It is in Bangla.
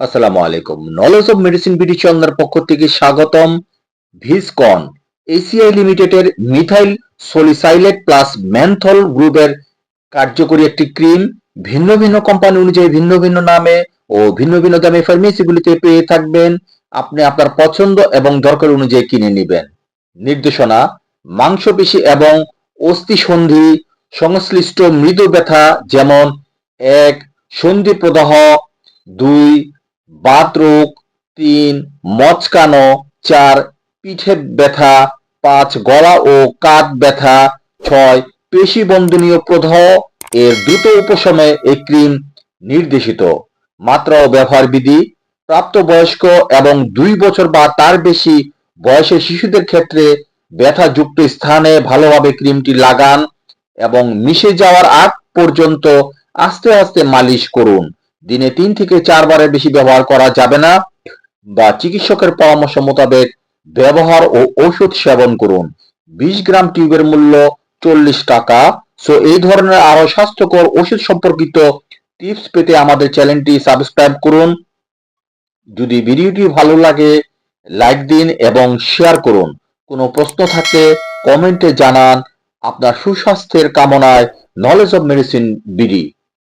আসসালামু আলাইকুম। নলেজ অব মেডিসিন বিডি চ্যানেলের পক্ষ থেকে স্বাগতম। ভিসকন এসিআই লিমিটেডের মিথাইল সলিসাইলেট প্লাস ম্যানথল গ্রুপের কার্যকরী একটি ক্রিম ভিন্ন ভিন্ন কোম্পানি অনুযায়ী ভিন্ন ভিন্ন নামে ও ভিন্ন ভিন্ন দামে ফার্মেসিগুলিতে পেয়ে থাকবেন। আপনি আপনার পছন্দ এবং দরকার অনুযায়ী কিনে নেবেন। নির্দেশনা: মাংসপেশি এবং অস্থিসন্ধি সংশ্লিষ্ট মৃদু ব্যথা যেমন ১. সন্ধি প্রদাহ, ২. বাতরোগ, ৩. মচকানো, ৪. পিঠে ব্যথা, ৫. গলা ও কাঁধ ব্যথা, ৬. পেশিবন্ধনীয় প্রদাহ এর দ্রুত উপশমে এই ক্রিম নির্দেশিত। মাত্রা ও ব্যবহার বিধি: প্রাপ্তবয়স্ক এবং ২ বছর বা তার বেশি বয়সের শিশুদের ক্ষেত্রে ব্যথাযুক্ত স্থানে ভালোভাবে ক্রিমটি লাগান এবং মিশে যাওয়ার আগ পর্যন্ত আস্তে আস্তে মালিশ করুন। দিনে ৩ থেকে ৪ বারের বেশি ব্যবহার করা যাবে না বা চিকিৎসকের পরামর্শ মোতাবেক ব্যবহার ও ওষুধ সেবন করুন। ২০ গ্রাম টিউবের মূল্য ৪০ টাকা। সো এই ধরনের আরো স্বাস্থ্যকর ওষুধ সম্পর্কিত টিপস পেতে আমাদের চ্যানেলটি সাবস্ক্রাইব করুন। যদি ভিডিওটি ভালো লাগে লাইক দিন এবং শেয়ার করুন। কোনো প্রশ্ন থাকলে কমেন্টে জানান। আপনার সুস্বাস্থ্যের কামনায় নলেজ অব মেডিসিন বিডি।